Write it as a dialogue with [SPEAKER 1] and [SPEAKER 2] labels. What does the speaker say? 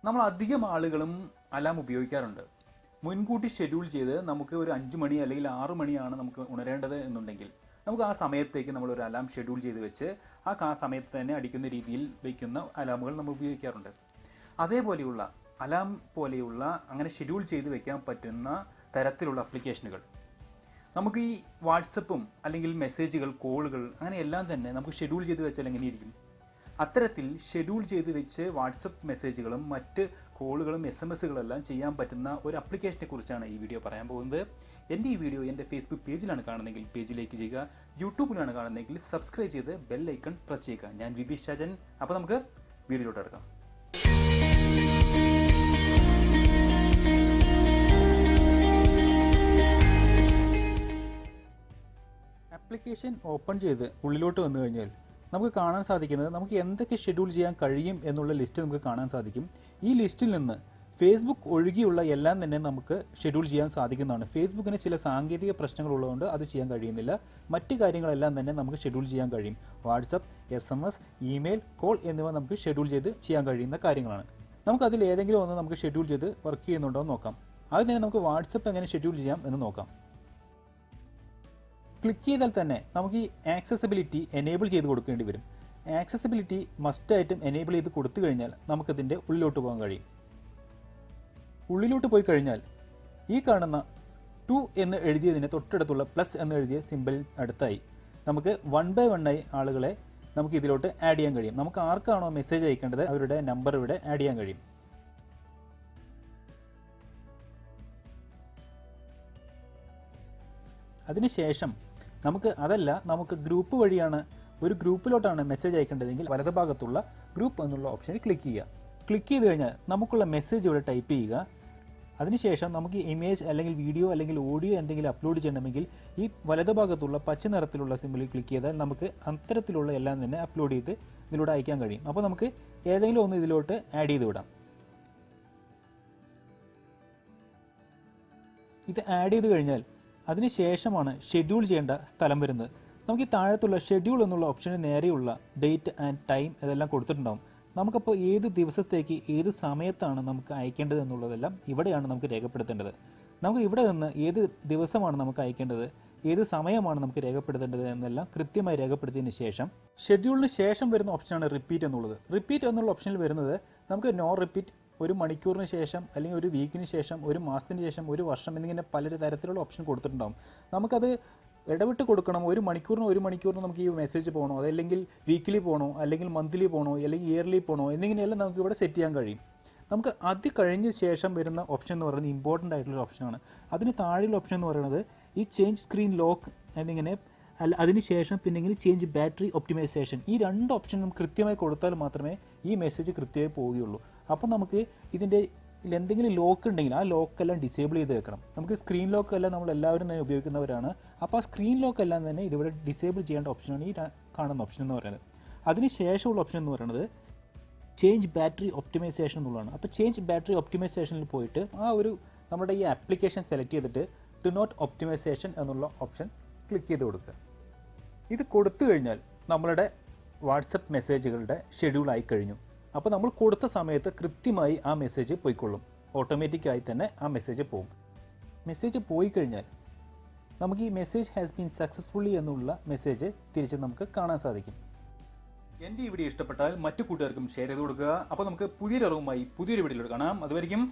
[SPEAKER 1] നമ്മൾ അധികം ആളുകളും അലാം ഉപയോഗിക്കാറുണ്ട്. മുൻകൂട്ടി ഷെഡ്യൂൾ ചെയ്ത് നമുക്ക് ഒരു 5 മണി അല്ലെങ്കിൽ 6 മണിയാണ് നമുക്ക് ഉണരേണ്ടത് എന്നുണ്ടെങ്കിൽ നമുക്ക് ആ സമയത്തേക്ക് നമ്മളൊരു അലാം ഷെഡ്യൂൾ ചെയ്ത് വെച്ച് ആ സമയത്ത് തന്നെ അടിക്കുന്ന രീതിയിൽ വയ്ക്കുന്ന അലാമുകൾ നമ്മൾ ഉപയോഗിക്കാറുണ്ട്. അതേപോലെയുള്ള അലാം പോലെയുള്ള അങ്ങനെ ഷെഡ്യൂൾ ചെയ്ത് വെക്കാൻ പറ്റുന്ന തരത്തിലുള്ള ആപ്ലിക്കേഷനുകൾ നമുക്ക് ഈ വാട്സപ്പും അല്ലെങ്കിൽ മെസ്സേജുകൾ, കോളുകൾ അങ്ങനെ എല്ലാം തന്നെ നമുക്ക് ഷെഡ്യൂൾ ചെയ്ത് വെച്ചാൽ എങ്ങനെയിരിക്കും? അത്തരത്തിൽ ഷെഡ്യൂൾ ചെയ്ത് വെച്ച് വാട്സപ്പ് മെസ്സേജുകളും മറ്റ് കോളുകളും SMS-കളെല്ലാം ചെയ്യാൻ പറ്റുന്ന ഒരു ആപ്ലിക്കേഷനെ കുറിച്ചാണ് ഈ വീഡിയോ പറയാൻ പോകുന്നത്. എൻ്റെ ഈ വീഡിയോ എൻ്റെ ഫേസ്ബുക്ക് പേജിലാണ് കാണുന്നതെങ്കിൽ പേജിലേക്ക് ചെയ്യുക, യൂട്യൂബിലാണ് കാണുന്നതെങ്കിൽ സബ്സ്ക്രൈബ് ചെയ്ത് ബെൽ ഐക്കൺ പ്രസ് ചെയ്യുക. ഞാൻ വിപിഷ്. അപ്പോൾ നമുക്ക് വീഡിയോയിലോട്ട് എടുക്കാം. ആപ്ലിക്കേഷൻ ഓപ്പൺ ചെയ്ത് ഉള്ളിലോട്ട് വന്നു കഴിഞ്ഞാൽ നമുക്ക് കാണാൻ സാധിക്കുന്നത് നമുക്ക് എന്തൊക്കെ ഷെഡ്യൂൾ ചെയ്യാൻ കഴിയും എന്നുള്ള ലിസ്റ്റ് നമുക്ക് കാണാൻ സാധിക്കും. ഈ ലിസ്റ്റിൽ നിന്ന് ഫേസ്ബുക്ക് ഒഴികെയുള്ള എല്ലാം തന്നെ നമുക്ക് ഷെഡ്യൂൾ ചെയ്യാൻ സാധിക്കുന്നതാണ്. ഫേസ്ബുക്കിന് ചില സാങ്കേതിക പ്രശ്നങ്ങളുള്ളതുകൊണ്ട് അത് ചെയ്യാൻ കഴിയുന്നില്ല. മറ്റ് കാര്യങ്ങളെല്ലാം തന്നെ നമുക്ക് ഷെഡ്യൂൾ ചെയ്യാൻ കഴിയും. വാട്സപ്പ്, SMS, ഇമെയിൽ, കോൾ എന്നിവ നമുക്ക് ഷെഡ്യൂൾ ചെയ്ത് ചെയ്യാൻ കഴിയുന്ന കാര്യങ്ങളാണ്. നമുക്കതിൽ ഏതെങ്കിലും ഒന്ന് നമുക്ക് ഷെഡ്യൂൾ ചെയ്ത് വർക്ക് ചെയ്യുന്നുണ്ടോ എന്ന് നോക്കാം. ആദ്യം തന്നെ നമുക്ക് വാട്സപ്പ് എങ്ങനെ ഷെഡ്യൂൾ ചെയ്യാം എന്ന് നോക്കാം. ക്ലിക്ക് ചെയ്താൽ തന്നെ നമുക്ക് ഈ ആക്സസിബിലിറ്റി എനേബിൾ ചെയ്ത് കൊടുക്കേണ്ടി വരും. ആക്സസിബിലിറ്റി മസ്റ്റായിട്ടും എനേബിൾ ചെയ്ത് കൊടുത്തു കഴിഞ്ഞാൽ നമുക്കതിൻ്റെ ഉള്ളിലോട്ട് പോകാൻ കഴിയും. ഉള്ളിലോട്ട് പോയി കഴിഞ്ഞാൽ ഈ കാണുന്ന 2 എന്ന് എഴുതിയതിന് തൊട്ടടുത്തുള്ള പ്ലസ് എന്ന് എഴുതിയ സിമ്പിൾ അടുത്തായി നമുക്ക് 1 by 1 ആയി ആളുകളെ നമുക്ക് ഇതിലോട്ട് ആഡ് ചെയ്യാൻ കഴിയും. നമുക്ക് ആർക്കാണോ മെസ്സേജ് അയക്കേണ്ടത് അവരുടെ നമ്പർ ഇവിടെ ആഡ് ചെയ്യാൻ കഴിയും. അതിനുശേഷം നമുക്ക് ഗ്രൂപ്പ് വഴിയാണ് ഒരു ഗ്രൂപ്പിലോട്ടാണ് മെസ്സേജ് അയക്കേണ്ടതെങ്കിൽ വലതുഭാഗത്തുള്ള ഗ്രൂപ്പ് എന്നുള്ള ഓപ്ഷനിൽ ക്ലിക്ക് ചെയ്യുക. ക്ലിക്ക് ചെയ്ത് കഴിഞ്ഞാൽ നമുക്കുള്ള മെസ്സേജ് ഇവിടെ ടൈപ്പ് ചെയ്യുക. അതിനുശേഷം നമുക്ക് ഇമേജ് അല്ലെങ്കിൽ വീഡിയോ അല്ലെങ്കിൽ ഓഡിയോ എന്തെങ്കിലും അപ്ലോഡ് ചെയ്യണമെങ്കിൽ ഈ വലതുഭാഗത്തുള്ള പച്ച നിറത്തിലുള്ള സിമ്പിളിൽ ക്ലിക്ക് ചെയ്താൽ നമുക്ക് അത്തരത്തിലുള്ള എല്ലാം തന്നെ അപ്ലോഡ് ചെയ്ത് ഇതിലൂടെ അയക്കാൻ കഴിയും. അപ്പോൾ നമുക്ക് ഏതെങ്കിലും ഒന്ന് ഇതിലോട്ട് ആഡ് ചെയ്ത് വിടാം. ഇത് ആഡ് ചെയ്ത് കഴിഞ്ഞാൽ അതിനുശേഷമാണ് ഷെഡ്യൂൾ ചെയ്യേണ്ട സ്ഥലം വരുന്നത്. നമുക്ക് ഈ താഴത്തുള്ള ഷെഡ്യൂൾ എന്നുള്ള ഓപ്ഷന് നേരെയുള്ള ഡേറ്റ് ആൻഡ് ടൈം ഇതെല്ലാം കൊടുത്തിട്ടുണ്ടാകും. നമുക്കപ്പോൾ ഏത് ദിവസത്തേക്ക് ഏത് സമയത്താണ് നമുക്ക് അയക്കേണ്ടത് എന്നുള്ളതെല്ലാം ഇവിടെയാണ് നമുക്ക് രേഖപ്പെടുത്തേണ്ടത്. നമുക്ക് ഇവിടെ നിന്ന് ഏത് ദിവസമാണ് നമുക്ക് അയക്കേണ്ടത്, ഏത് സമയമാണ് നമുക്ക് രേഖപ്പെടുത്തേണ്ടത് എന്നെല്ലാം കൃത്യമായി രേഖപ്പെടുത്തിയതിന് ശേഷം ഷെഡ്യൂളിന് ശേഷം വരുന്ന ഓപ്ഷനാണ് റിപ്പീറ്റ് എന്നുള്ളത്. റിപ്പീറ്റ് എന്നുള്ള ഓപ്ഷനിൽ വരുന്നത് നമുക്ക് നോ റിപ്പീറ്റ്, 1 മണിക്കൂറിന് ശേഷം അല്ലെങ്കിൽ 1 വീക്കിന് ശേഷം, 1 മാസത്തിന് ശേഷം, 1 വർഷം എന്നിങ്ങനെ പല തരത്തിലുള്ള ഓപ്ഷൻ കൊടുത്തിട്ടുണ്ടാകും. നമുക്കത് ഇടവിട്ട് കൊടുക്കണം. 1 മണിക്കൂറിന് നമുക്ക് ഈ മെസ്സേജ് പോകണോ, അതല്ലെങ്കിൽ വീക്കിലി പോകണോ, അല്ലെങ്കിൽ മന്ത്ലി പോകണോ, അല്ലെങ്കിൽ ഇയർലി പോകണോ എന്നിങ്ങനെയെല്ലാം നമുക്ക് ഇവിടെ സെറ്റ് ചെയ്യാൻ കഴിയും. നമുക്ക് അത് കഴിഞ്ഞ ശേഷം വരുന്ന ഓപ്ഷൻ എന്ന് പറയുന്നത് ഇമ്പോർട്ടൻ്റ് ആയിട്ടുള്ള ഓപ്ഷനാണ്. അതിന് താഴെയുള്ള ഓപ്ഷൻ എന്ന് പറയുന്നത് ഈ ചേഞ്ച് സ്ക്രീൻ ലോക്ക് എന്നിങ്ങനെ, അതിനുശേഷം പിന്നെങ്കിൽ ചേഞ്ച് ബാറ്ററി ഒപ്റ്റിമൈസേഷൻ. ഈ 2 ഓപ്ഷൻ നമുക്ക് കൃത്യമായി കൊടുത്താൽ മാത്രമേ ഈ മെസ്സേജ് കൃത്യമായി പോവുകയുള്ളൂ. അപ്പോൾ നമുക്ക് ഇതിൻ്റെ എന്തെങ്കിലും ലോക്ക് ഉണ്ടെങ്കിൽ ആ ലോക്കെല്ലാം ഡിസേബിൾ ചെയ്ത് വെക്കണം. നമുക്ക് സ്ക്രീൻ ലോക്ക് എല്ലാം നമ്മൾ എല്ലാവരും തന്നെ ഉപയോഗിക്കുന്നവരാണ്. അപ്പോൾ ആ സ്ക്രീൻ ലോക്ക് എല്ലാം തന്നെ ഇതിവിടെ ഡിസേബിൾ ചെയ്യേണ്ട ഓപ്ഷനാണ് ഈ കാണുന്ന ഓപ്ഷൻ എന്ന് പറയുന്നത്. അതിനുശേഷമുള്ള ഓപ്ഷൻ എന്ന് പറയുന്നത് ചേഞ്ച് ബാറ്ററി ഒപ്റ്റിമൈസേഷൻ എന്നുള്ളതാണ്. അപ്പോൾ ചേഞ്ച് ബാറ്ററി ഒപ്റ്റിമൈസേഷനിൽ പോയിട്ട് നമ്മുടെ ഈ ആപ്ലിക്കേഷൻ സെലക്ട് ചെയ്തിട്ട് ഡു നോട്ട് ഒപ്റ്റിമൈസേഷൻ എന്നുള്ള ഓപ്ഷൻ ക്ലിക്ക് ചെയ്ത് കൊടുക്കുക. ഇത് കൊടുത്തു കഴിഞ്ഞാൽ നമ്മളുടെ വാട്സപ്പ് മെസ്സേജുകളുടെ ഷെഡ്യൂൾ ആയി കഴിഞ്ഞു. അപ്പോൾ നമ്മൾ കൊടുത്ത സമയത്ത് കൃത്യമായി ആ മെസ്സേജ് പോയിക്കൊള്ളും. ഓട്ടോമാറ്റിക്കായി തന്നെ ആ മെസ്സേജ് പോകും. മെസ്സേജ് പോയി കഴിഞ്ഞാൽ നമുക്ക് ഈ മെസ്സേജ് ഹാസ് ബീൻ സക്സസ്ഫുള്ളി എന്നുള്ള മെസ്സേജ് തിരിച്ച് നമുക്ക് കാണാൻ സാധിക്കും. എൻ്റെ ഈ വീഡിയോ ഇഷ്ടപ്പെട്ടാൽ മറ്റു കൂട്ടുകാർക്കും ഷെയർ ചെയ്ത് കൊടുക്കുക. അപ്പോൾ നമുക്ക് പുതിയൊരു അറിവുമായി പുതിയൊരു വീഡിയോയിലൂടെ കാണാം. അതുവരെയും